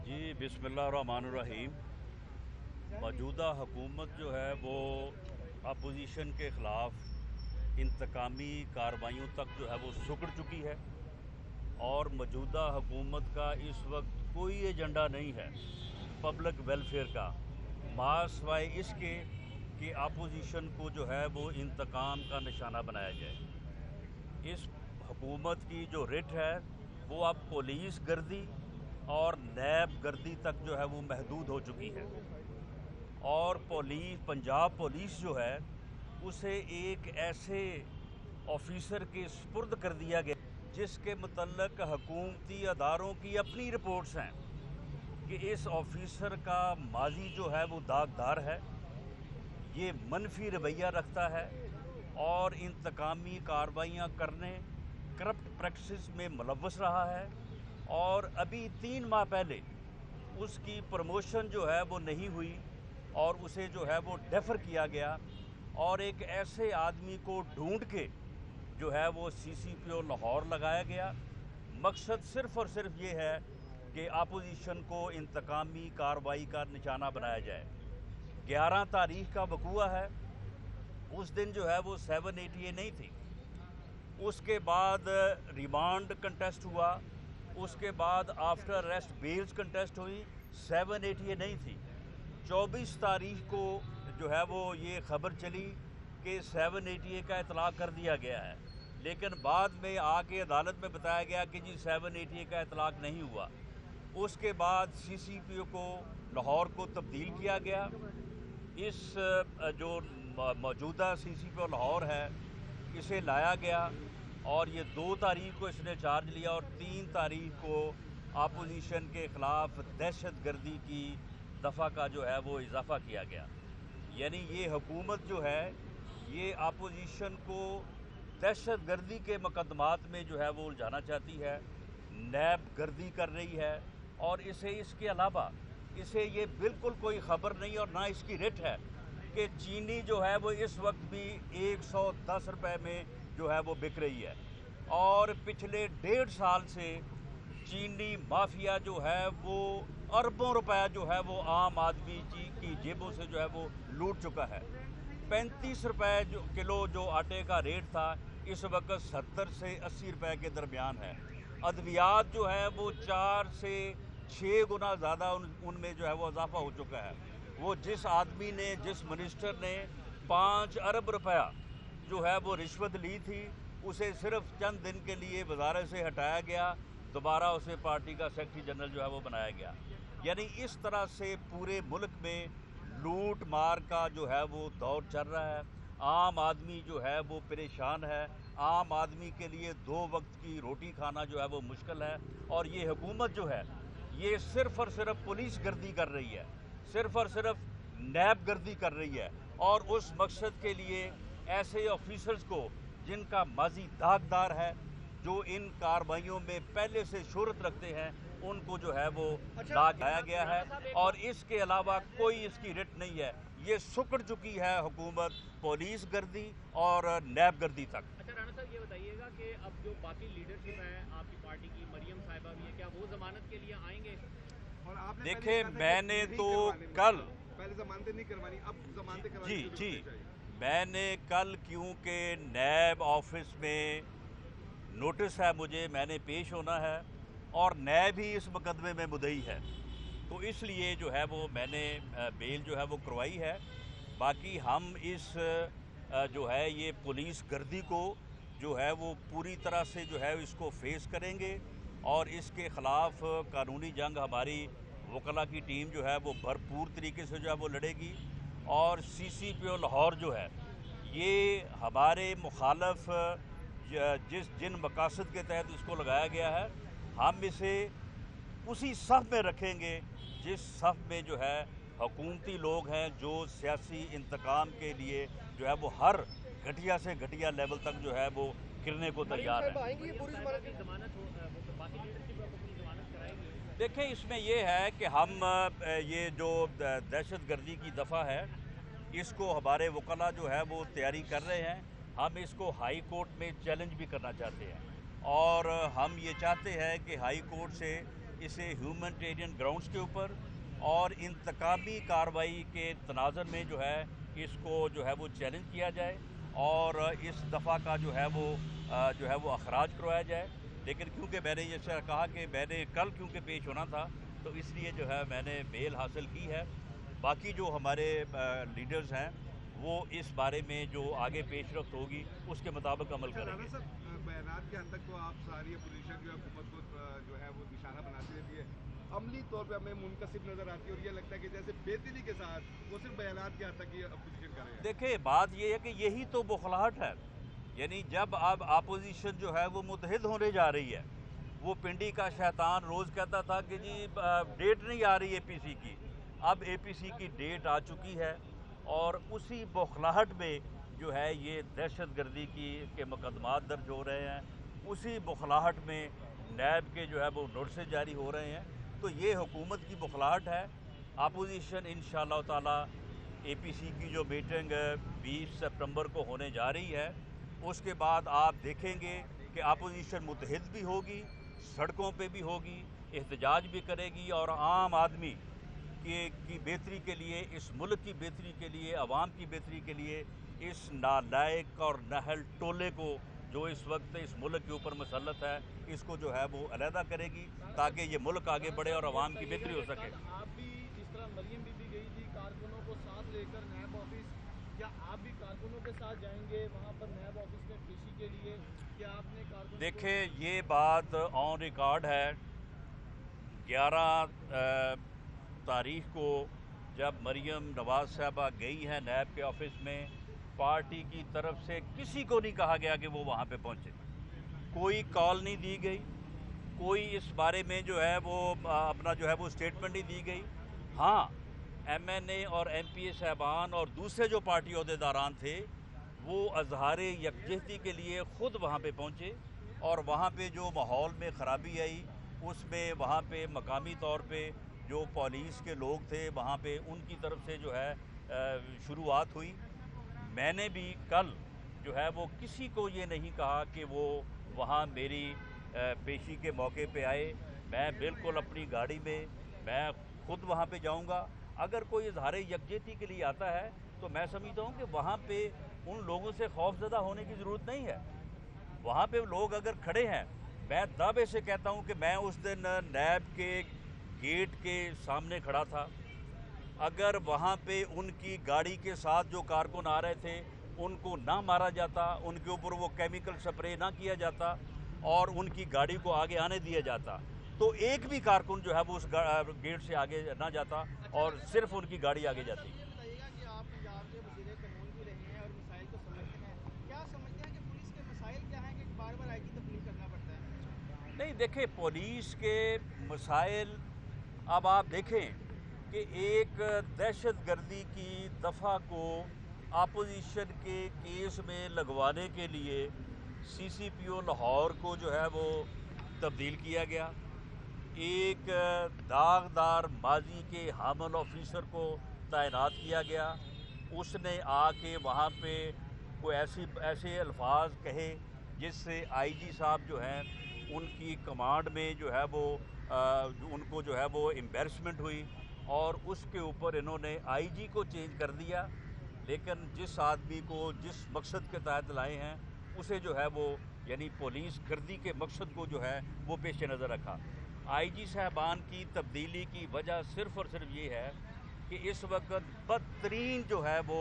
जी बिस्मिल्लाहिर्रहमानिर्रहीम। मौजूदा हुकूमत जो है वो अपोजिशन के ख़िलाफ़ इंतकामी कार्रवाइयों तक जो है वो सिकुड़ चुकी है और मौजूदा हुकूमत का इस वक्त कोई एजेंडा नहीं है पब्लिक वेलफेयर का, सिवाय इसके कि अपोजिशन को जो है वो इंतकाम का निशाना बनाया जाए। इस हुकूमत की जो रिट है वो अब पुलिस गर्दी और नैब गर्दी तक जो है वो महदूद हो चुकी है और पंजाब पुलिस जो है उसे एक ऐसे ऑफिसर के सुपुर्द कर दिया गया जिसके मुतल्लक हुकूमती अदारों की अपनी रिपोर्ट्स हैं कि इस ऑफिसर का माजी जो है वो दागदार है, ये मनफी रवैया रखता है और इंतकामी कार्रवाइयाँ करने, करप्ट प्रैक्टिस में मुलव्वस रहा है और अभी 3 माह पहले उसकी प्रमोशन जो है वो नहीं हुई और उसे जो है वो डेफर किया गया और एक ऐसे आदमी को ढूंढ के जो है वो CCPO लाहौर लगाया गया। मकसद सिर्फ़ और सिर्फ ये है कि अपोजिशन को इंतकामी कार्रवाई का निशाना बनाया जाए। 11 तारीख का वकूआ है, उस दिन जो है वो 780A नहीं थी, उसके बाद रिमांड कंटेस्ट हुआ, उसके बाद आफ्टर अरेस्ट बेल्स कंटेस्ट हुई, 780A नहीं थी। 24 तारीख को जो है वो ये खबर चली कि 780A का इतलाक़ कर दिया गया है, लेकिन बाद में आके अदालत में बताया गया कि जी 780A का इतलाक़ नहीं हुआ। उसके बाद CCPO को लाहौर को तब्दील किया गया। इस जो मौजूदा CCPO लाहौर है इसे लाया गया और ये 2 तारीख को इसने चार्ज लिया और 3 तारीख को अपोजिशन के ख़िलाफ़ दहशत गर्दी की दफ़ा का जो है वो इजाफ़ा किया गया। यानी ये हुकूमत जो है ये अपोजिशन को दहशत गर्दी के मुकदमात में जो है वो उलझाना चाहती है, नैब गर्दी कर रही है और इसके अलावा इसे ये बिल्कुल कोई ख़बर नहीं और ना इसकी रिट है कि चीनी जो है वो इस वक्त भी 110 रुपए में जो है वो बिक रही है और पिछले 1.5 साल से चीनी माफिया जो है वो अरबों रुपया जो है वो आम आदमी की जेबों से जो है वो लूट चुका है। 35 रुपए जो किलो जो आटे का रेट था इस वक्त 70 से 80 रुपए के दरमियान है। अद्वियात जो है वो 4 से 6 गुना ज़्यादा उनमें जो है वो इजाफा हो चुका है। वो जिस आदमी ने, जिस मिनिस्टर ने 5 अरब रुपया जो है वो रिश्वत ली थी, उसे सिर्फ चंद दिन के लिए वजारत से हटाया गया, दोबारा उसे पार्टी का सेक्रेटरी जनरल जो है वो बनाया गया। यानी इस तरह से पूरे मुल्क में लूट मार का जो है वो दौर चल रहा है। आम आदमी जो है वो परेशान है, आम आदमी के लिए 2 वक्त की रोटी खाना जो है वो मुश्किल है और ये हुकूमत जो है ये सिर्फ़ और सिर्फ पुलिस गर्दी कर रही है, सिर्फ़ और सिर्फ नैब गर्दी कर रही है और उस मकसद के लिए ऐसे ऑफिसर्स को जिनका माजी दागदार है, जो इन कार्रवाइयों में पहले से शोहरत रखते हैं, उनको जो है वो लगाया गया है और इसके अलावा कोई इसकी रिट नहीं है। ये सिकुड़ चुकी है हुकूमत पुलिस गर्दी और नैब गर्दी तक। अच्छा राणा साहब, ये बताइएगा कि अब जो बाकी लीडरशिप है आपकी पार्टी की, मरियम साहिबा भी है, क्या वो जमानत के लिए आएंगे? और आपने देखिए, मैंने तो कल पहले जमानतें नहीं करवानी, अब जमानतें करवानी जी मैंने कल, क्योंकि नैब ऑफिस में नोटिस है मुझे, मैंने पेश होना है और नैब ही इस मुकदमे में मुद्दई है, तो इसलिए जो है वो मैंने बेल जो है वो करवाई है। बाकी हम इस जो है ये पुलिस गर्दी को जो है वो पूरी तरह से जो है इसको फेस करेंगे और इसके ख़िलाफ़ कानूनी जंग हमारी वकला की टीम जो है वो भरपूर तरीके से जो है वो लड़ेगी और CCPO लाहौर जो है ये हमारे मुखालफ जिन मकासद के तहत इसको लगाया गया है, हम इसे उसी सफ़ में रखेंगे जिस सफ़ में जो है हुकूमती लोग हैं जो सियासी इंतकाम के लिए जो है वो हर घटिया से घटिया लेवल तक जो है वो गिरने को तैयार है। देखें, इसमें ये है कि हम ये जो दहशत गर्दी की दफ़ा है इसको हमारे वकला जो है वो तैयारी कर रहे हैं। हम इसको हाई कोर्ट में चैलेंज भी करना चाहते हैं और हम ये चाहते हैं कि हाई कोर्ट से اسے ہیومنٹیرین گراؤنڈز کے اوپر اور انتقامی کارروائی کے تناظر میں جو ہے اس کو جو ہے وہ چیلنج کیا جائے اور اس دفعہ کا جو ہے وہ اخراج کروایا جائے. لیکن کیونکہ میں نے یہ کہا کہ میں نے کل کیونکہ پیش ہونا تھا تو اس لیے جو ہے میں نے بیل حاصل کی ہے. باقی جو ہمارے لیڈرز ہیں وہ اس بارے میں جو آگے پیش رفت ہوگی اس کے مطابق عمل کریں گے. سر بیانات کے حد تک تو آپ ساری اپوزیشن جو ہے حکومت کو جو ہے وہ نشانہ بناتی رہتی ہے, عملی طور پہ ہمیں منقسم نظر آتی ہے اور یہ لگتا ہے کہ جیسے بے دلی کے ساتھ وہ صرف بیانات کے حد تک یہ اپوزیشن کر رہے ہیں. دیکھیں بات یہ ہے کہ یہی تو بخلاہٹ ہے. یعنی جب اب اپوزیشن جو ہے وہ متحد ہونے جا رہی ہے, وہ پنڈی کا شیطان روز کہتا تھا کہ جی ڈیٹ نہیں آ رہی اے پی سی کی, اب اے پی سی کی ڈیٹ آ چکی ہے اور اسی بخلاہٹ میں جو ہے یہ دہشت گردی کے مقدمات درج ہو رہے ہیں, اسی بخلاہٹ میں نیب کے جو ہے وہ نوٹسز جاری ہو رہے ہیں. تو یہ حکومت کی بخلاہٹ ہے. اپوزیشن انشاءاللہ تعالی اے پی سی کی جو میٹنگ 20 سپٹمبر کو ہونے جا رہی ہے اس کے بعد آپ دیکھیں گے کہ اپوزیشن متحد بھی ہوگی, سڑکوں پہ بھی ہوگی, احتجاج بھی کرے گی اور عام آدمی کی بہتری کے لیے, اس ملک کی بہتری کے لیے, عوام کی بہتری کے لیے اس نالائق اور نہل ٹولے کو جو اس وقت اس ملک کے اوپر مسلط ہے اس کو جو ہے وہ علیحدہ کرے گی تاکہ یہ ملک آگے بڑھے اور عوام کی بہتری ہو سکے. آپ بھی جس طرح مریم بی بی گئی تھی کارکنوں کو ساتھ لے کر نیب آفس, کیا آپ بھی کارکنوں کے ساتھ جائیں گے وہاں پر نیب آفس میں پیشی کے لیے؟ کیا آپ نے کارکنوں دیکھیں یہ بات آن ریکارڈ ہے. 11 تاریخ کو جب مریم نواز صاحبہ گئی ہیں نیب کے آفس میں, پارٹی کی طرف سے کسی کو نہیں کہا گیا کہ وہ وہاں پہ پہنچے, کوئی کال نہیں دی گئی, کوئی اس بارے میں جو ہے وہ اپنا جو ہے وہ اسٹیٹمنٹ نہیں دی گئی. ہاں ایم این اے اور ایم پی اے صاحبان اور دوسرے جو پارٹی عہدیداران تھے وہ اظہار یکجہتی کے لیے خود وہاں پہ پہنچے اور وہاں پہ جو ماحول میں خرابی آئی اس میں وہاں پہ مقامی طور پہ جو پولیس کے لوگ تھے وہاں پہ ان کی طرف سے جو ہے شروعات ہوئی. میں نے بھی کل جو ہے وہ کسی کو یہ نہیں کہا کہ وہ وہاں میری پیشی کے موقع پہ آئے. میں بالکل اپنی گاڑی میں خود وہاں پہ جاؤں گا. اگر کوئی اظہار یکجہتی کے لیے آتا ہے تو میں سمجھتا ہوں کہ وہاں پہ ان لوگوں سے خوف زدہ ہونے کی ضرورت نہیں ہے. وہاں پہ لوگ اگر کھڑے ہیں, میں دعوے سے کہتا ہوں کہ میں اس دن نیب کے گیٹ کے سامنے کھڑا تھا, اگر وہاں پہ ان کی گاڑی کے ساتھ جو کارکن آ رہے تھے ان کو نہ مارا جاتا, ان کے اوپر وہ کیمیکل سپرے نہ کیا جاتا اور ان کی گاڑی کو آگے آنے دیا جاتا تو ایک بھی کارکن جو ہے وہ اس گیٹ سے آگے نہ جاتا اور صرف ان کی گاڑی آگے جاتی. بتائیے گا کہ آپ پنجاب کے وزیر قانون بھی رہے ہیں اور مسائل کو سمجھتے ہیں, کیا سمجھتے ہیں کہ پولیس کے مسائل کیا ہیں کہ بار بار آئی جی تبدیل کرنا پڑتا ہے؟ نہیں دیکھیں پولیس کے مسائل, اب آپ دیکھیں کہ ایک دہشت گردی کی دفعہ کو اپوزیشن کے کیس میں لگوانے کے لیے سی سی پی او لاہور کو جو ہے وہ تبدیل کیا گیا. ایک داغدار ماضی کے حامل آفیسر کو تعینات کیا گیا. اس نے آ کے وہاں پہ کوئی ایسے الفاظ کہے جس سے آئی جی صاحب جو ہیں ان کی کمانڈ میں جو ہے وہ ان کو جو ہے وہ امبیرسمنٹ ہوئی اور اس کے اوپر انہوں نے آئی جی کو چینج کر دیا. لیکن جس آدمی کو جس مقصد کے تحت لائے ہیں اسے جو ہے وہ یعنی پولیس گردی کے مقصد کو جو ہے وہ پیش نظر رکھا. آئی جی صاحبان کی تبدیلی کی وجہ صرف اور صرف یہ ہے کہ اس وقت بدترین جو ہے وہ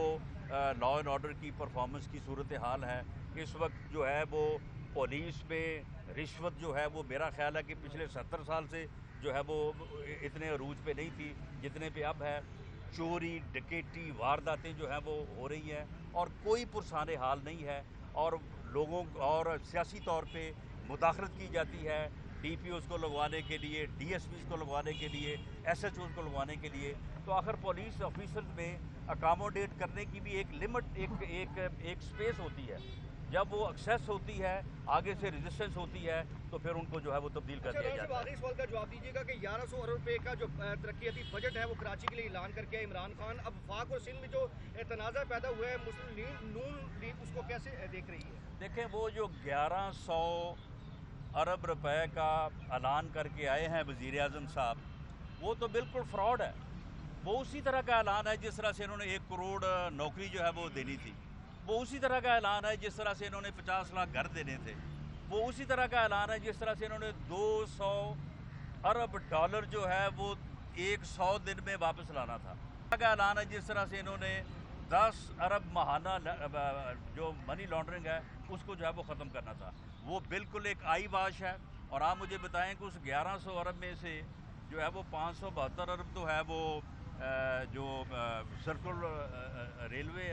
لا اینڈ آرڈر کی پرفارمنس کی صورتحال ہے. اس وقت جو ہے وہ پولیس میں رشوت جو ہے وہ میرا خیال ہے کہ پچھلے 70 سال سے جو ہے وہ اتنے عروج پہ نہیں تھی جتنے پہ اب ہے. چوری ڈکیٹی وارداتیں جو ہیں وہ ہو رہی ہیں اور کوئی پرسان حال نہیں ہے اور لوگوں اور سیاسی طور پہ مداخلت کی جاتی ہے ڈی پی اوز کو لگوانے کے لیے, ڈی ایس پیز کو لگوانے کے لیے, ایس ایچ اوز کو لگوانے کے لیے. تو آخر پولیس آفیسرز میں اکاموڈیٹ کرنے کی بھی ایک لمٹ ایک سپیس ہوتی ہے. جب وہ ایکسیس ہوتی ہے, آگے سے ریزسٹنس ہوتی ہے تو پھر ان کو جو ہے وہ تبدیل کر دیا جاتا ہے. آخری سوال کا جواب دیجیے گا کہ 1100 ارب روپے کا جو ترقیاتی بجٹ ہے وہ کراچی کے لیے اعلان کر کے عمران خان, اب وفاق اور سندھ میں جو تنازع پیدا ہوا ہے مسلم لیگ نون لیگ اس کو کیسے دیکھ رہی ہے؟ دیکھیں وہ جو 1100 अरब रुपए का ऐलान करके आए हैं वज़ीर आज़म साहब, वो तो बिल्कुल फ्रॉड है। वो उसी तरह का ऐलान है जिस तरह से इन्होंने 1 करोड़ नौकरी जो है वो देनी थी। वो उसी तरह का ऐलान है जिस तरह से इन्होंने 50 लाख घर देने थे। वो उसी तरह का ऐलान है जिस तरह से इन्होंने 200 अरब डॉलर जो है वो 100 दिन में वापस लाना था। का ऐलान है जिस तरह से इन्होंने 10 अरब माहाना जो मनी लॉन्ड्रिंग है उसको जो है वो ख़त्म करना था। वो बिल्कुल एक आई वाश है। और आप मुझे बताएं कि उस 1100 अरब में से जो है वो 572 अरब तो है वो जो सर्कुलर रेलवे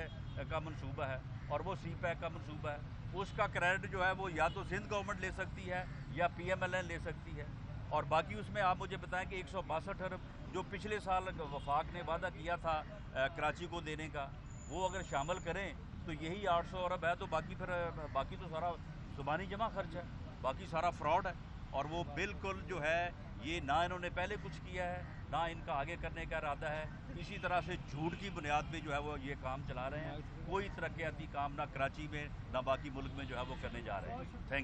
का मंसूबा है और वो सी पैक का मंसूबा है। उसका क्रेडिट जो है वो या तो सिंध गवर्नमेंट ले सकती है या PMLN ले सकती है। और बाकी उसमें आप मुझे बताएं कि 162 अरब जो पिछले साल वफाक ने वादा किया था कराची को देने का, वो अगर शामिल करें तो यही 800 अरब है। तो बाकी तो सारा ज़ुबानी जमा खर्च है, बाकी सारा फ्रॉड है। और वो बिल्कुल जो है ये ना इन्होंने पहले कुछ किया है ना इनका आगे करने का इरादा है। इसी तरह से झूठ की बुनियाद पे जो है वो ये काम चला रहे हैं। कोई तरक्याती काम ना कराची में ना बाकी मुल्क में जो है वो करने जा रहे हैं। थैंक